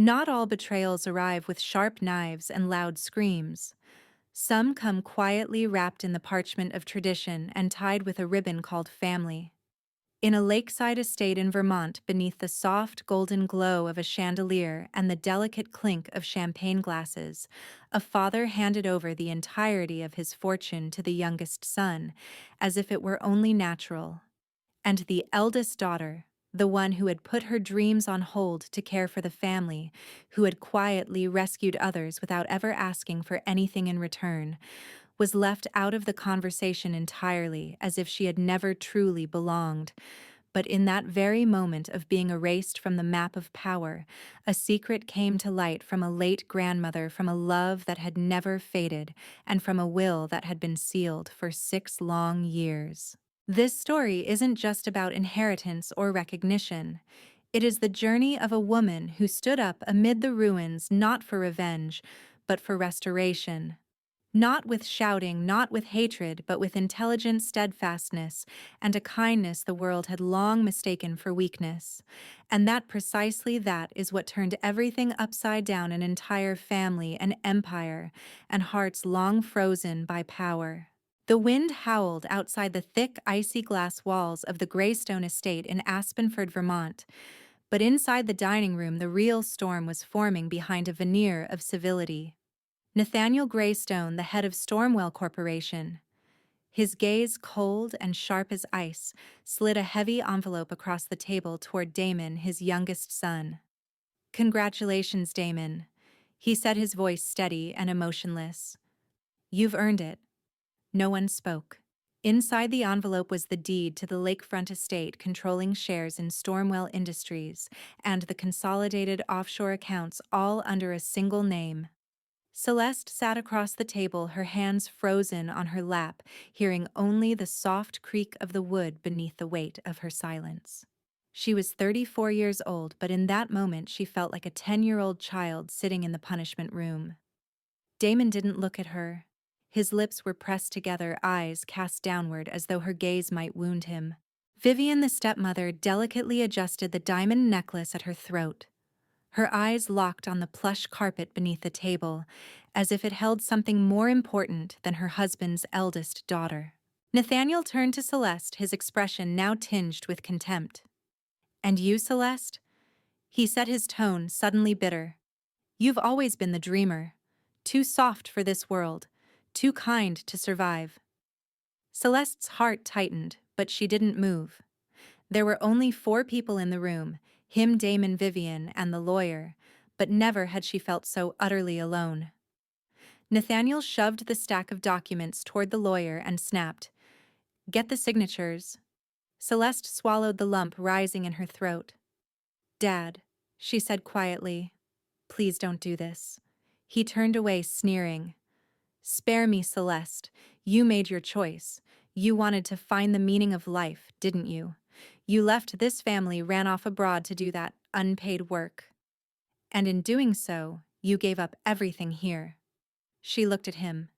Not all betrayals arrive with sharp knives and loud screams. Some come quietly wrapped in the parchment of tradition and tied with a ribbon called family. In a lakeside estate in Vermont, beneath the soft golden glow of a chandelier and the delicate clink of champagne glasses, a father handed over the entirety of his fortune to the youngest son, as if it were only natural. And the eldest daughter, the one who had put her dreams on hold to care for the family, who had quietly rescued others without ever asking for anything in return, was left out of the conversation entirely, as if she had never truly belonged. But in that very moment of being erased from the map of power, a secret came to light from a late grandmother, from a love that had never faded, and from a will that had been sealed for 6 long years. This story isn't just about inheritance or recognition. It is the journey of a woman who stood up amid the ruins not for revenge, but for restoration. Not with shouting, not with hatred, but with intelligent steadfastness and a kindness the world had long mistaken for weakness. And that is what turned everything upside down: an entire family, an empire, and hearts long frozen by power. The wind howled outside the thick, icy glass walls of the Greystone estate in Aspenford, Vermont, but inside the dining room the real storm was forming behind a veneer of civility. Nathaniel Greystone, the head of Stormwell Corporation, his gaze cold and sharp as ice, slid a heavy envelope across the table toward Damon, his youngest son. "Congratulations, Damon," he said, his voice steady and emotionless. "You've earned it." No one spoke. Inside the envelope was the deed to the lakefront estate controlling shares in Stormwell Industries and the consolidated offshore accounts, all under a single name. Celeste sat across the table, her hands frozen on her lap, hearing only the soft creak of the wood beneath the weight of her silence. She was 34 years old, but in that moment she felt like a 10-year-old child sitting in the punishment room. Damon didn't look at her. His lips were pressed together, eyes cast downward as though her gaze might wound him. Vivian, the stepmother, delicately adjusted the diamond necklace at her throat. Her eyes locked on the plush carpet beneath the table, as if it held something more important than her husband's eldest daughter. Nathaniel turned to Celeste, his expression now tinged with contempt. "And you, Celeste?" He said, his tone suddenly bitter. "You've always been the dreamer. Too soft for this world, too kind to survive." Celeste's heart tightened, but she didn't move. There were only 4 people in the room: him, Damon, Vivian, and the lawyer, but never had she felt so utterly alone. Nathaniel shoved the stack of documents toward the lawyer and snapped, "Get the signatures." Celeste swallowed the lump rising in her throat. "Dad," she said quietly, "please don't do this." He turned away, sneering. "Spare me, Celeste. You made your choice. You wanted to find the meaning of life, didn't you? You left this family, ran off abroad to do that unpaid work. And in doing so, you gave up everything here." She looked at him.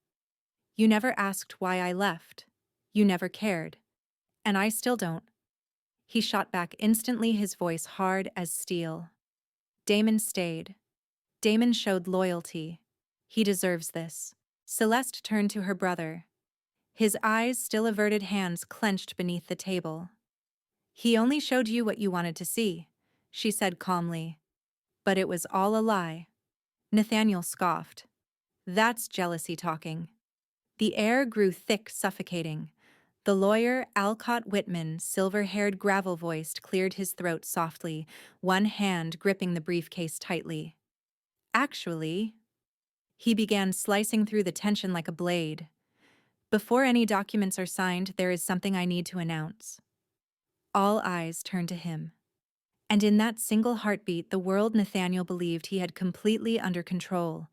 "You never asked why I left. You never cared. And I still don't." He shot back instantly, his voice hard as steel. "Damon stayed. Damon showed loyalty. He deserves this." Celeste turned to her brother. His eyes still averted, hands clenched beneath the table. "He only showed you what you wanted to see," she said calmly. "But it was all a lie." Nathaniel scoffed. "That's jealousy talking." The air grew thick, suffocating. The lawyer, Alcott Whitman, silver-haired, gravel-voiced, cleared his throat softly, one hand gripping the briefcase tightly. "Actually," he began, slicing through the tension like a blade, "before any documents are signed, there is something I need to announce." All eyes turned to him. And in that single heartbeat, the world Nathaniel believed he had completely under control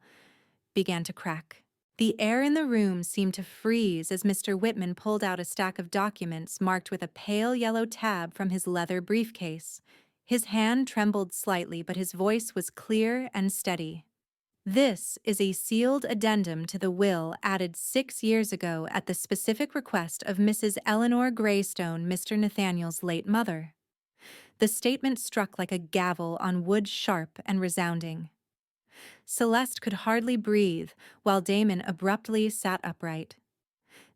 began to crack. The air in the room seemed to freeze as Mr. Whitman pulled out a stack of documents marked with a pale yellow tab from his leather briefcase. His hand trembled slightly, but his voice was clear and steady. "This is a sealed addendum to the will added 6 years ago at the specific request of Mrs. Eleanor Greystone, Mr. Nathaniel's late mother. The statement struck like a gavel on wood, sharp and resounding. Celeste could hardly breathe, while Damon abruptly sat upright.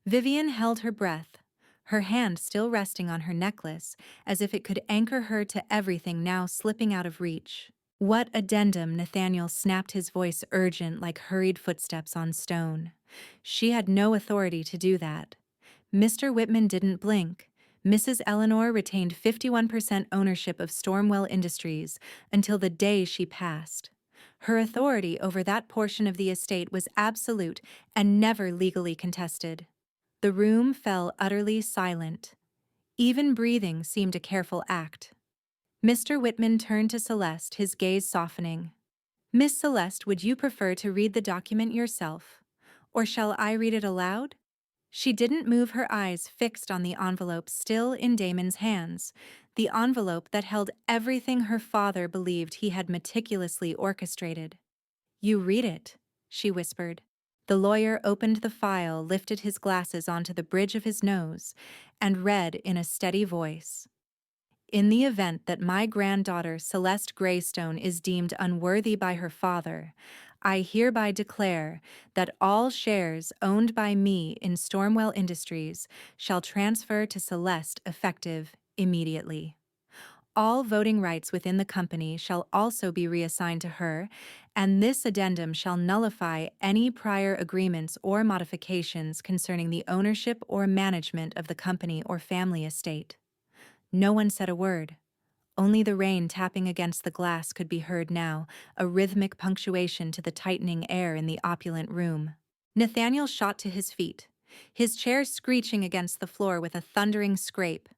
Vivian held her breath, her hand still resting on her necklace, as if it could anchor her to everything now slipping out of reach. "What addendum?" Nathaniel snapped, his voice urgent like hurried footsteps on stone. She had no authority to do that. Mr. Whitman didn't blink. Mrs. Eleanor retained 51% ownership of Stormwell Industries until the day she passed. Her authority over that portion of the estate was absolute and never legally contested. The room fell utterly silent. Even breathing seemed a careful act. Mr. Whitman turned to Celeste, his gaze softening. "Miss Celeste, would you prefer to read the document yourself? Or shall I read it aloud?" She didn't move, her eyes fixed on the envelope still in Damon's hands, the envelope that held everything her father believed he had meticulously orchestrated. "You read it," she whispered. The lawyer opened the file, lifted his glasses onto the bridge of his nose, and read in a steady voice. "In the event that my granddaughter Celeste Greystone is deemed unworthy by her father, I hereby declare that all shares owned by me in Stormwell Industries shall transfer to Celeste effective immediately. All voting rights within the company shall also be reassigned to her, and this addendum shall nullify any prior agreements or modifications concerning the ownership or management of the company or family estate." No one said a word. Only the rain tapping against the glass could be heard now, a rhythmic punctuation to the tightening air in the opulent room. Nathaniel shot to his feet, his chair screeching against the floor with a thundering scrape.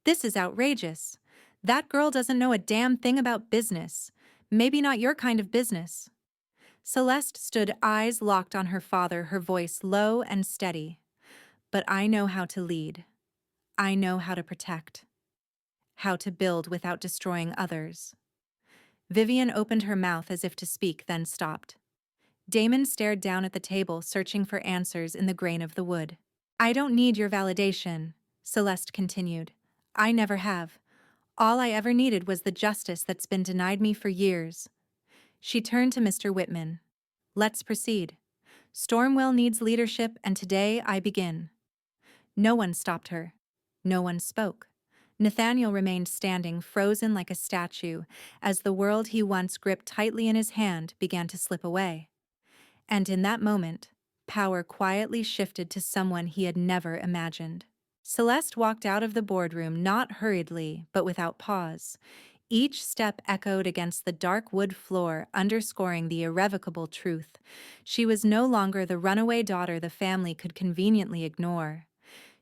"This is outrageous. That girl doesn't know a damn thing about business. Maybe not your kind of business." Celeste stood, eyes locked on her father, her voice low and steady. "But I know how to lead. I know how to protect. How to build without destroying others." Vivian opened her mouth as if to speak, then stopped. Damon stared down at the table, searching for answers in the grain of the wood. "I don't need your validation," Celeste continued. "I never have. All I ever needed was the justice that's been denied me for years." She turned to Mr. Whitman. "Let's proceed. Stormwell needs leadership, and today I begin." No one stopped her. No one spoke. Nathaniel remained standing, frozen like a statue, as the world he once gripped tightly in his hand began to slip away. And in that moment, power quietly shifted to someone he had never imagined. Celeste walked out of the boardroom, not hurriedly, but without pause. Each step echoed against the dark wood floor, underscoring the irrevocable truth. She was no longer the runaway daughter the family could conveniently ignore.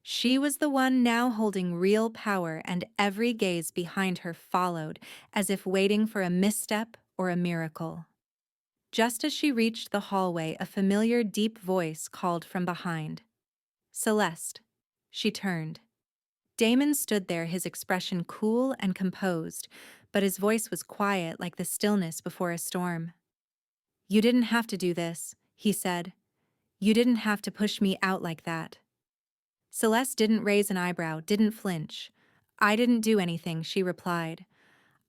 She was the one now holding real power, and every gaze behind her followed, as if waiting for a misstep or a miracle. Just as she reached the hallway, a familiar, deep voice called from behind. "Celeste." She turned. Damon stood there, his expression cool and composed, but his voice was quiet like the stillness before a storm. "You didn't have to do this," he said. "You didn't have to push me out like that." Celeste didn't raise an eyebrow, didn't flinch. "I didn't do anything," she replied.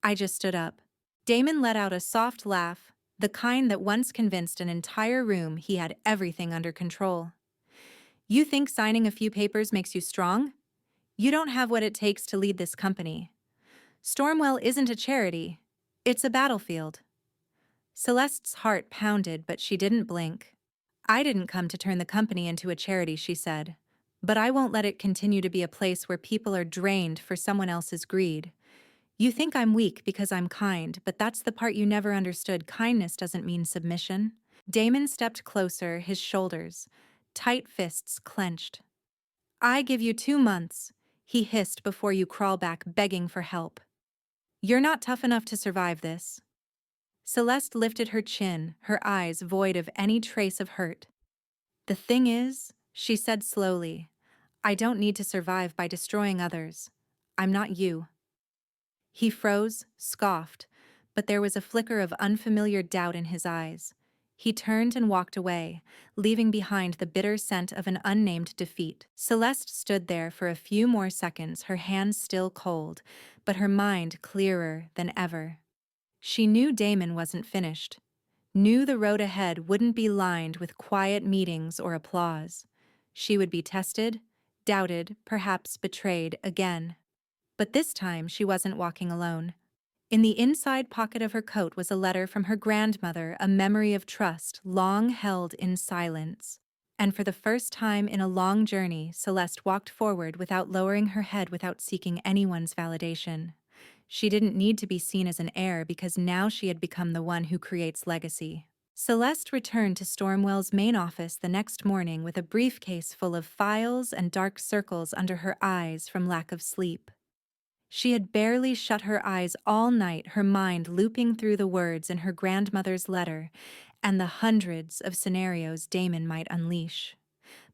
"I just stood up." Damon let out a soft laugh, the kind that once convinced an entire room he had everything under control. "You think signing a few papers makes you strong? You don't have what it takes to lead this company. Stormwell isn't a charity. It's a battlefield." Celeste's heart pounded, but she didn't blink. "I didn't come to turn the company into a charity," she said. "But I won't let it continue to be a place where people are drained for someone else's greed. You think I'm weak because I'm kind, but that's the part you never understood. Kindness doesn't mean submission." Damon stepped closer, his shoulders, tight fists clenched. "I give you 2 months," he hissed, "before you crawl back begging for help. You're not tough enough to survive this." Celeste lifted her chin, her eyes void of any trace of hurt. "The thing is," she said slowly, "I don't need to survive by destroying others. I'm not you." He froze, scoffed, but there was a flicker of unfamiliar doubt in his eyes. He turned and walked away, leaving behind the bitter scent of an unnamed defeat. Celeste stood there for a few more seconds, her hands still cold, but her mind clearer than ever. She knew Damon wasn't finished, knew the road ahead wouldn't be lined with quiet meetings or applause. She would be tested, doubted, perhaps betrayed again. But this time she wasn't walking alone. In the inside pocket of her coat was a letter from her grandmother, a memory of trust long held in silence. And for the first time in a long journey, Celeste walked forward without lowering her head, without seeking anyone's validation. She didn't need to be seen as an heir because now she had become the one who creates legacy. Celeste returned to Stormwell's main office the next morning with a briefcase full of files and dark circles under her eyes from lack of sleep. She had barely shut her eyes all night, her mind looping through the words in her grandmother's letter and the hundreds of scenarios Damon might unleash.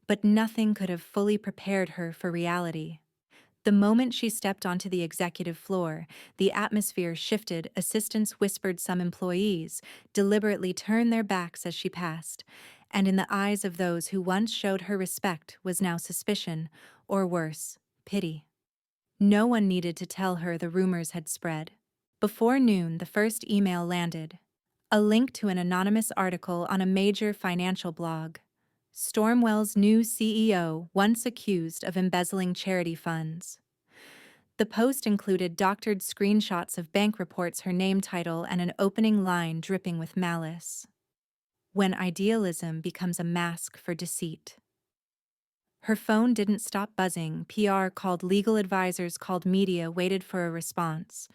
But nothing could have fully prepared her for reality. The moment she stepped onto the executive floor, the atmosphere shifted. Assistants whispered, some employees deliberately turned their backs as she passed, and in the eyes of those who once showed her respect was now suspicion, or worse, pity. No one needed to tell her the rumors had spread. Before noon, the first email landed. A link to an anonymous article on a major financial blog. Stormwell's new CEO once accused of embezzling charity funds. The post included doctored screenshots of bank reports, her name title, and an opening line dripping with malice. When idealism becomes a mask for deceit. Her phone didn't stop buzzing. PR called, legal advisors called, media waited for a response.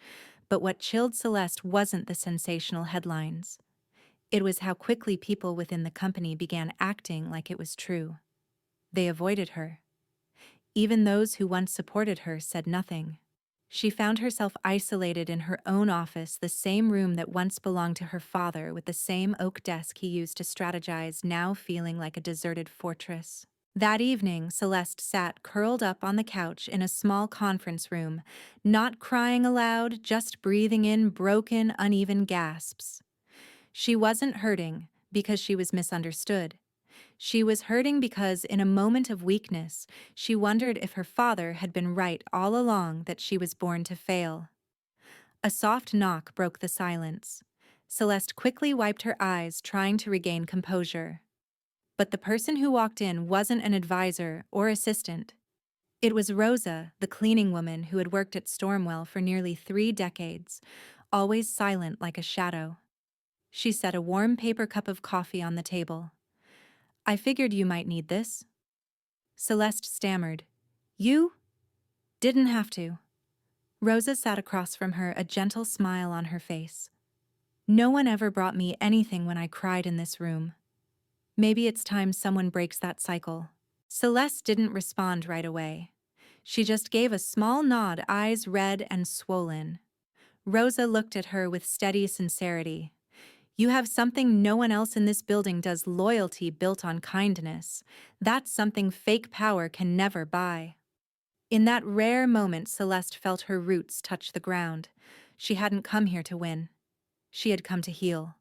But what chilled Celeste wasn't the sensational headlines. It was how quickly people within the company began acting like it was true. They avoided her. Even those who once supported her said nothing. She found herself isolated in her own office, the same room that once belonged to her father, with the same oak desk he used to strategize, now feeling like a deserted fortress. That evening, Celeste sat curled up on the couch in a small conference room, not crying aloud, just breathing in broken, uneven gasps. She wasn't hurting because she was misunderstood. She was hurting because, in a moment of weakness, she wondered if her father had been right all along, that she was born to fail. A soft knock broke the silence. Celeste quickly wiped her eyes, trying to regain composure. But the person who walked in wasn't an advisor or assistant. It was Rosa, the cleaning woman who had worked at Stormwell for nearly 3 decades, always silent like a shadow. She set a warm paper cup of coffee on the table. "I figured you might need this." Celeste stammered. "You? Didn't have to." Rosa sat across from her, a gentle smile on her face. "No one ever brought me anything when I cried in this room. Maybe it's time someone breaks that cycle." Celeste didn't respond right away. She just gave a small nod, eyes red and swollen. Rosa looked at her with steady sincerity. "You have something no one else in this building does, loyalty built on kindness. That's something fake power can never buy." In that rare moment, Celeste felt her roots touch the ground. She hadn't come here to win. She had come to heal.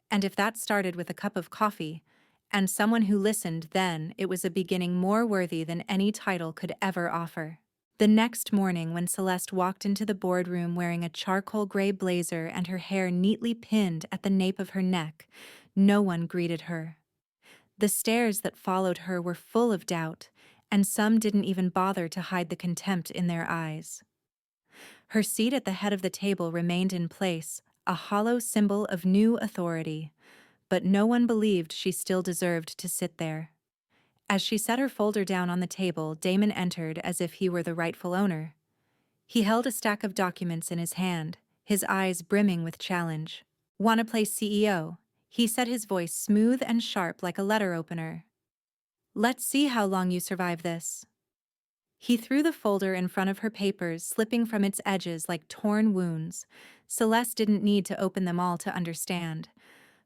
And if that started with a cup of coffee, and someone who listened, then it was a beginning more worthy than any title could ever offer. The next morning, when Celeste walked into the boardroom wearing a charcoal gray blazer and her hair neatly pinned at the nape of her neck, no one greeted her. The stares that followed her were full of doubt, and some didn't even bother to hide the contempt in their eyes. Her seat at the head of the table remained in place, a hollow symbol of new authority, but no one believed she still deserved to sit there. As she set her folder down on the table, Damon entered as if he were the rightful owner. He held a stack of documents in his hand, his eyes brimming with challenge. "Want to play CEO?" he said, his voice smooth and sharp like a letter opener. "Let's see how long you survive this." He threw the folder in front of her, papers slipping from its edges like torn wounds. Celeste didn't need to open them all to understand.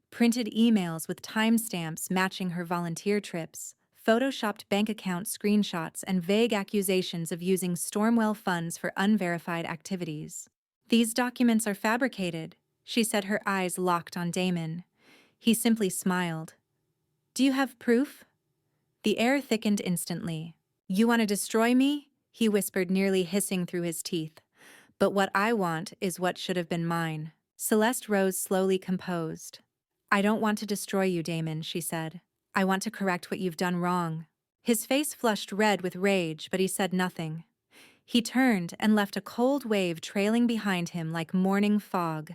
Printed emails with timestamps matching her volunteer trips, photoshopped bank account screenshots, and vague accusations of using Stormwell funds for unverified activities. "These documents are fabricated," she said, her eyes locked on Damon. He simply smiled. Do you have proof? The air thickened instantly. You want to destroy me? He whispered, nearly hissing through his teeth. But what I want is what should have been mine. Celeste rose slowly, composed. I don't want to destroy you, Damon, she said. I want to correct what you've done wrong. His face flushed red with rage, but he said nothing. He turned and left a cold wave trailing behind him like morning fog.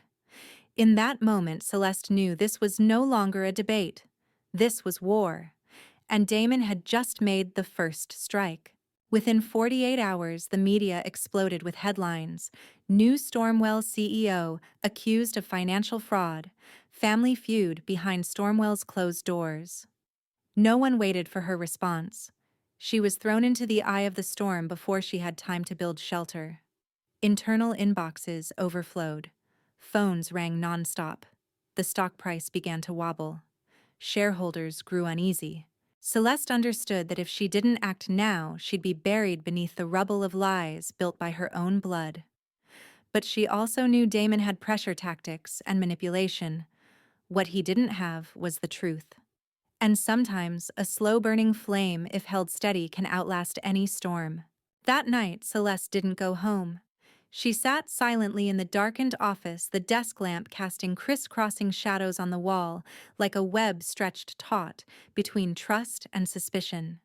In that moment, Celeste knew this was no longer a debate. This was war. And Damon had just made the first strike. Within 48 hours, the media exploded with headlines. New Stormwell CEO accused of financial fraud. Family feud behind Stormwell's closed doors. No one waited for her response. She was thrown into the eye of the storm before she had time to build shelter. Internal inboxes overflowed. Phones rang nonstop. The stock price began to wobble. Shareholders grew uneasy. Celeste understood that if she didn't act now, she'd be buried beneath the rubble of lies built by her own blood. But she also knew Damon had pressure tactics and manipulation. What he didn't have was the truth. And sometimes, a slow-burning flame, if held steady, can outlast any storm. That night, Celeste didn't go home. She sat silently in the darkened office, the desk lamp casting crisscrossing shadows on the wall, like a web stretched taut between trust and suspicion.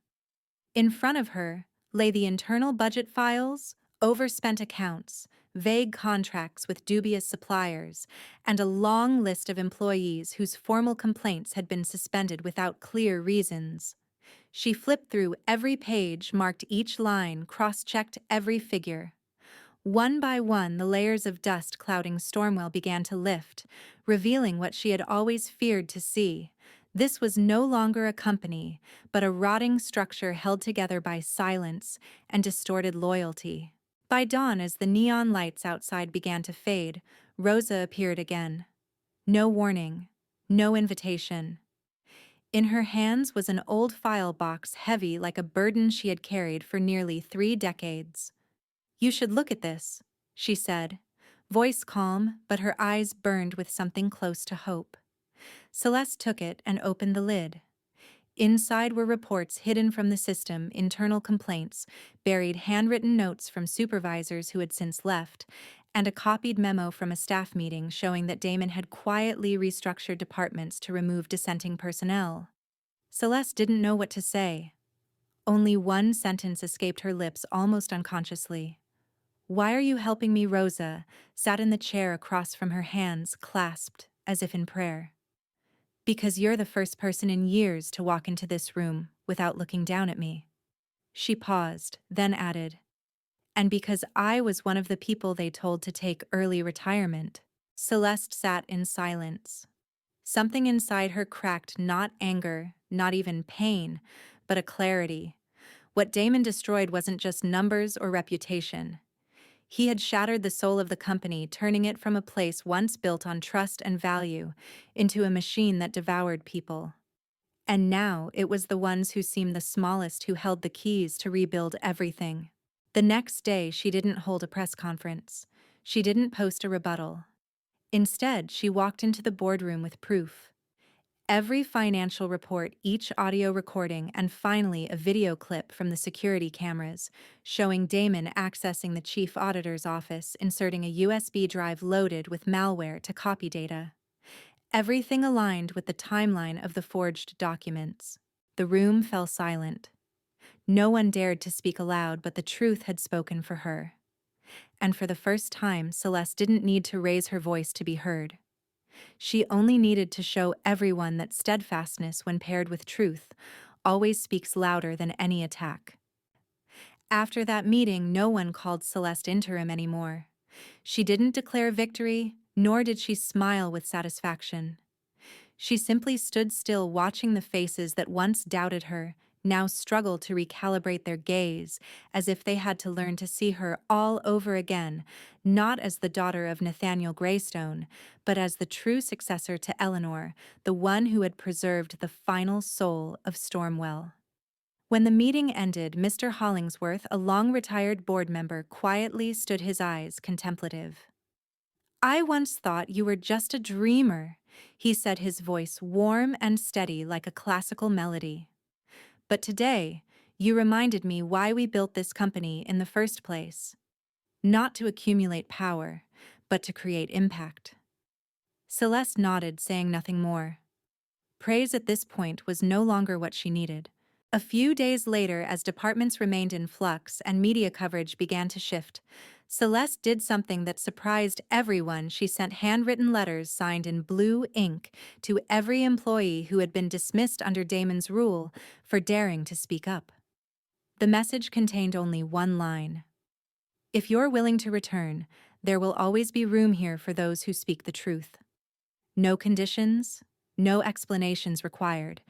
In front of her lay the internal budget files, overspent accounts, vague contracts with dubious suppliers, and a long list of employees whose formal complaints had been suspended without clear reasons. She flipped through every page, marked each line, cross-checked every figure. One by one, the layers of dust clouding Stormwell began to lift, revealing what she had always feared to see. This was no longer a company, but a rotting structure held together by silence and distorted loyalty. By dawn, as the neon lights outside began to fade, Rosa appeared again. No warning, no invitation. In her hands was an old file box heavy like a burden she had carried for nearly 3 decades. You should look at this, she said, voice calm, but her eyes burned with something close to hope. Celeste took it and opened the lid. Inside were reports hidden from the system, internal complaints, buried handwritten notes from supervisors who had since left, and a copied memo from a staff meeting showing that Damon had quietly restructured departments to remove dissenting personnel. Celeste didn't know what to say. Only one sentence escaped her lips almost unconsciously. Why are you helping me? Rosa sat in the chair across from her, hands clasped as if in prayer. Because you're the first person in years to walk into this room without looking down at me. She paused, then added, and because I was one of the people they told to take early retirement. Celeste sat in silence. Something inside her cracked, not anger, not even pain, but a clarity. What Damon destroyed wasn't just numbers or reputation. He had shattered the soul of the company, turning it from a place once built on trust and value into a machine that devoured people. And now it was the ones who seemed the smallest who held the keys to rebuild everything. The next day, she didn't hold a press conference. She didn't post a rebuttal. Instead, she walked into the boardroom with proof. Every financial report, each audio recording, and finally a video clip from the security cameras, showing Damon accessing the chief auditor's office, inserting a USB drive loaded with malware to copy data. Everything aligned with the timeline of the forged documents. The room fell silent. No one dared to speak aloud, but the truth had spoken for her. And for the first time, Celeste didn't need to raise her voice to be heard. She only needed to show everyone that steadfastness, when paired with truth, always speaks louder than any attack. After that meeting, no one called Celeste interim anymore. She didn't declare victory, nor did she smile with satisfaction. She simply stood still, watching the faces that once doubted her, now struggled to recalibrate their gaze, as if they had to learn to see her all over again, not as the daughter of Nathaniel Greystone, but as the true successor to Eleanor, the one who had preserved the final soul of Stormwell. When the meeting ended, Mr. Hollingsworth, a long-retired board member, quietly stood, his eyes contemplative. I once thought you were just a dreamer, he said, his voice warm and steady like a classical melody. "But today, you reminded me why we built this company in the first place. Not to accumulate power, but to create impact." Celeste nodded, saying nothing more. Praise at this point was no longer what she needed. A few days later, as departments remained in flux and media coverage began to shift, Celeste did something that surprised everyone. She sent handwritten letters signed in blue ink to every employee who had been dismissed under Damon's rule for daring to speak up. The message contained only one line: "If you're willing to return, there will always be room here for those who speak the truth. No conditions, no explanations required."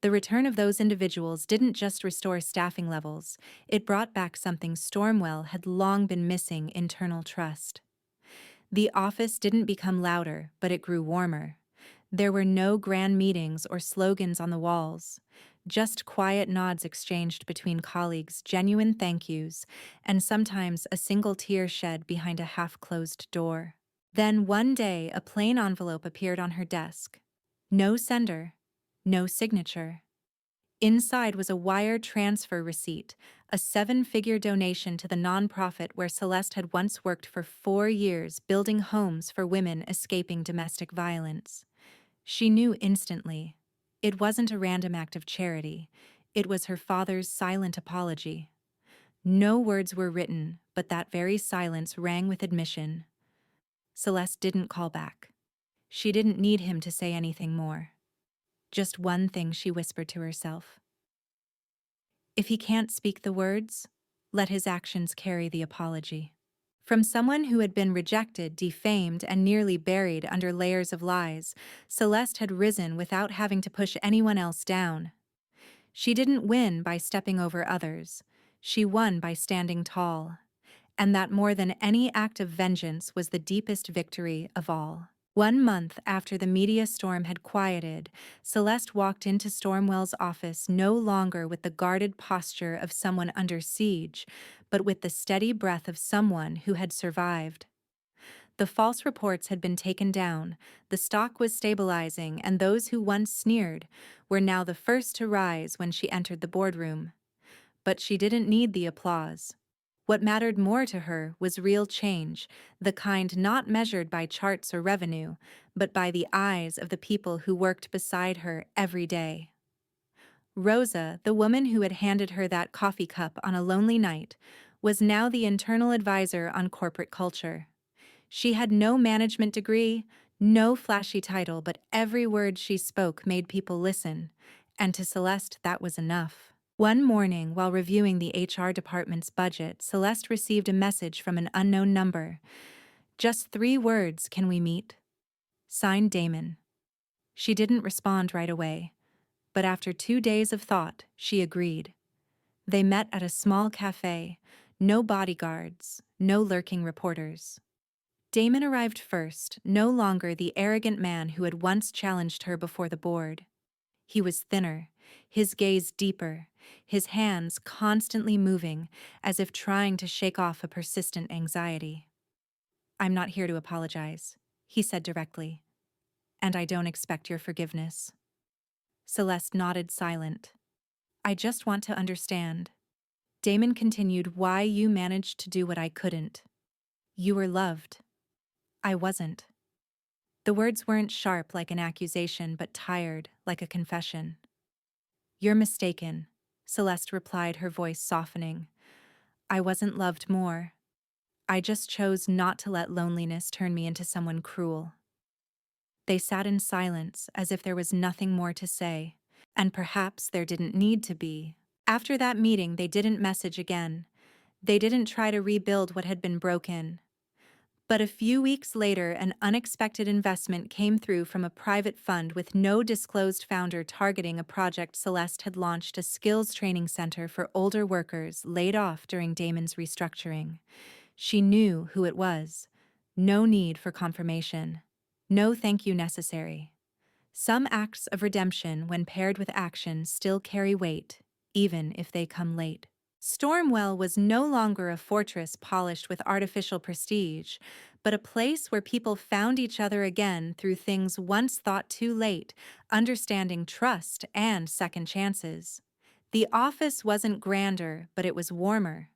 The return of those individuals didn't just restore staffing levels, it brought back something Stormwell had long been missing: internal trust. The office didn't become louder, but it grew warmer. There were no grand meetings or slogans on the walls, just quiet nods exchanged between colleagues, genuine thank yous, and sometimes a single tear shed behind a half-closed door. Then one day, a plain envelope appeared on her desk. No sender, no signature. Inside was a wire transfer receipt, a 7-figure donation to the nonprofit where Celeste had once worked for 4 years, building homes for women escaping domestic violence. She knew instantly. It wasn't a random act of charity. It was her father's silent apology. No words were written, but that very silence rang with admission. Celeste didn't call back. She didn't need him to say anything more. Just one thing she whispered to herself: if he can't speak the words, let his actions carry the apology. From someone who had been rejected, defamed, and nearly buried under layers of lies, Celeste had risen without having to push anyone else down. She didn't win by stepping over others. She won by standing tall. And that, more than any act of vengeance, was the deepest victory of all. 1 month after the media storm had quieted, Celeste walked into Stormwell's office no longer with the guarded posture of someone under siege, but with the steady breath of someone who had survived. The false reports had been taken down, the stock was stabilizing, and those who once sneered were now the first to rise when she entered the boardroom. But she didn't need the applause. What mattered more to her was real change, the kind not measured by charts or revenue, but by the eyes of the people who worked beside her every day. Rosa, the woman who had handed her that coffee cup on a lonely night, was now the internal advisor on corporate culture. She had no management degree, no flashy title, but every word she spoke made people listen, and to Celeste that was enough. One morning, while reviewing the HR department's budget, Celeste received a message from an unknown number. Just 3 words: "Can we meet?" Signed, Damon. She didn't respond right away, but after 2 days of thought, she agreed. They met at a small cafe, no bodyguards, no lurking reporters. Damon arrived first, no longer the arrogant man who had once challenged her before the board. He was thinner, his gaze deeper, his hands constantly moving, as if trying to shake off a persistent anxiety. "I'm not here to apologize," he said directly, "and I don't expect your forgiveness." Celeste nodded, silent. "I just want to understand." Damon continued, "Why you managed to do what I couldn't. You were loved. I wasn't." The words weren't sharp like an accusation, but tired like a confession. "You're mistaken," Celeste replied, her voice softening. "I wasn't loved more. I just chose not to let loneliness turn me into someone cruel." They sat in silence, as if there was nothing more to say, and perhaps there didn't need to be. After that meeting, they didn't message again. They didn't try to rebuild what had been broken. But a few weeks later, an unexpected investment came through from a private fund with no disclosed founder, targeting a project Celeste had launched: a skills training center for older workers laid off during Damon's restructuring. She knew who it was. No need for confirmation. No thank you necessary. Some acts of redemption, when paired with action, still carry weight, even if they come late. Stormwell was no longer a fortress polished with artificial prestige, but a place where people found each other again through things once thought too late, understanding trust and second chances. The office wasn't grander, but it was warmer.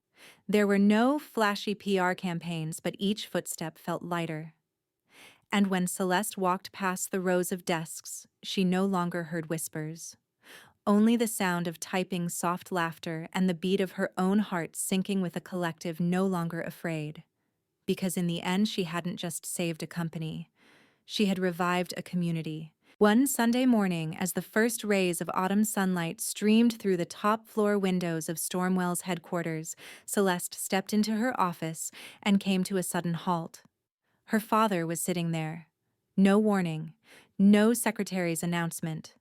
There were no flashy PR campaigns, but each footstep felt lighter. And when Celeste walked past the rows of desks, she no longer heard whispers. Only the sound of typing soft laughter and the beat of her own heart sinking with a collective no longer afraid. Because in the end, she hadn't just saved a company. She had revived a community. One Sunday morning, as the first rays of autumn sunlight streamed through the top floor windows of Stormwell's headquarters, Celeste stepped into her office and came to a sudden halt. Her father was sitting there. No warning, no secretary's announcement.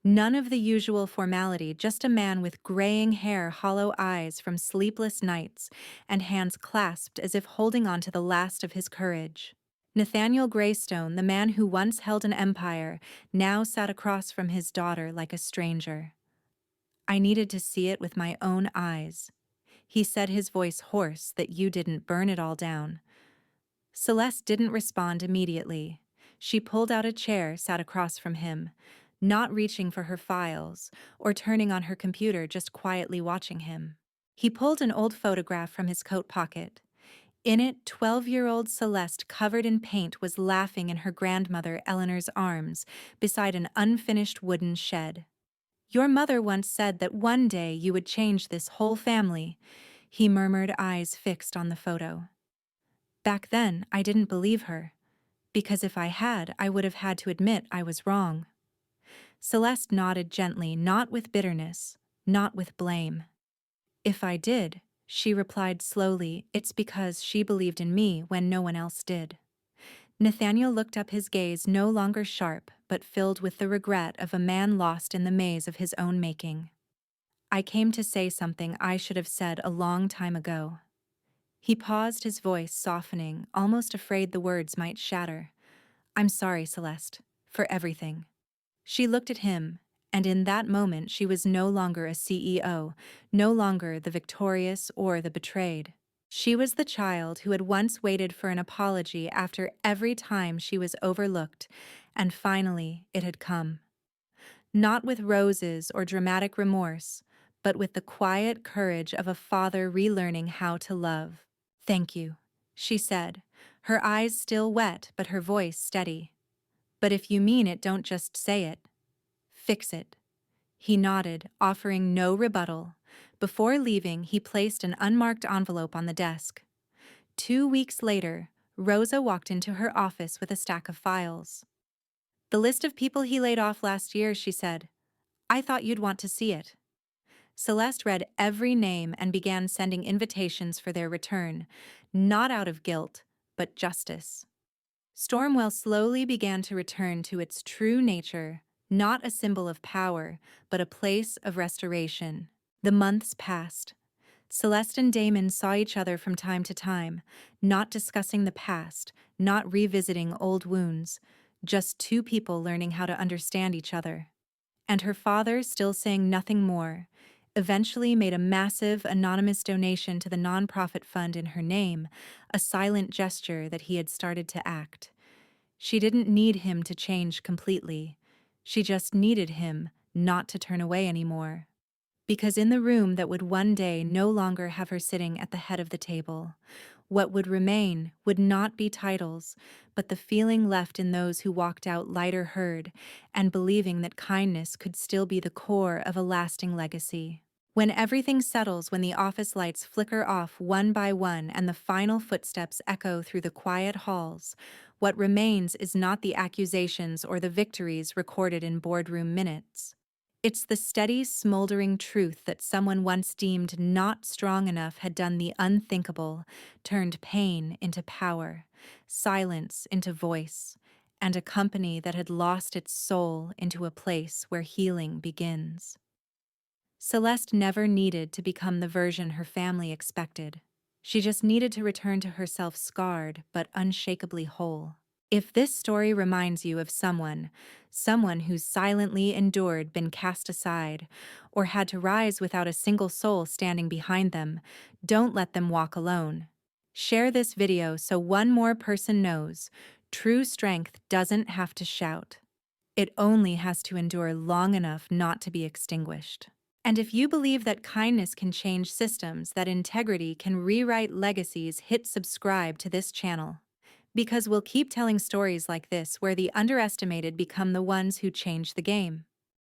None of the usual formality, just a man with graying hair, hollow eyes from sleepless nights, and hands clasped as if holding on to the last of his courage. Nathaniel Greystone, the man who once held an empire, now sat across from his daughter like a stranger. "I needed to see it with my own eyes," he said, his voice hoarse, "that you didn't burn it all down." Celeste didn't respond immediately. She pulled out a chair, sat across from him, not reaching for her files or turning on her computer, just quietly watching him. He pulled an old photograph from his coat pocket. In it, 12-year-old Celeste, covered in paint, was laughing in her grandmother Eleanor's arms beside an unfinished wooden shed. "Your mother once said that one day you would change this whole family," he murmured, eyes fixed on the photo. "Back then, I didn't believe her, because if I had, I would have had to admit I was wrong." Celeste nodded gently, not with bitterness, not with blame. "If I did," she replied slowly, "it's because she believed in me when no one else did." Nathaniel looked up, his gaze no longer sharp, but filled with the regret of a man lost in the maze of his own making. "I came to say something I should have said a long time ago." He paused, his voice softening, almost afraid the words might shatter. "I'm sorry, Celeste, for everything." She looked at him, and in that moment she was no longer a CEO, no longer the victorious or the betrayed. She was the child who had once waited for an apology after every time she was overlooked, and finally it had come. Not with roses or dramatic remorse, but with the quiet courage of a father relearning how to love. "Thank you," she said, her eyes still wet but her voice steady. "But if you mean it, don't just say it. Fix it." He nodded, offering no rebuttal. Before leaving, he placed an unmarked envelope on the desk. 2 weeks later, Rosa walked into her office with a stack of files. "The list of people he laid off last year," she said. "I thought you'd want to see it." Celeste read every name and began sending invitations for their return, not out of guilt, but justice. Stormwell slowly began to return to its true nature, not a symbol of power, but a place of restoration. The months passed. Celeste and Damon saw each other from time to time, not discussing the past, not revisiting old wounds, just two people learning how to understand each other. And her father, still saying nothing more, eventually made a massive, anonymous donation to the nonprofit fund in her name, a silent gesture that he had started to act. She didn't need him to change completely. She just needed him not to turn away anymore. Because in the room that would one day no longer have her sitting at the head of the table, what would remain would not be titles, but the feeling left in those who walked out lighter heard and believing that kindness could still be the core of a lasting legacy. When everything settles, when the office lights flicker off one by one and the final footsteps echo through the quiet halls, what remains is not the accusations or the victories recorded in boardroom minutes. It's the steady, smoldering truth that someone once deemed not strong enough had done the unthinkable, turned pain into power, silence into voice, and a company that had lost its soul into a place where healing begins. Celeste never needed to become the version her family expected. She just needed to return to herself scarred but unshakably whole. If this story reminds you of someone who's silently endured, been cast aside, or had to rise without a single soul standing behind them, don't let them walk alone. Share this video so one more person knows true strength doesn't have to shout. It only has to endure long enough not to be extinguished. And if you believe that kindness can change systems, that integrity can rewrite legacies, hit subscribe to this channel. Because we'll keep telling stories like this where the underestimated become the ones who change the game.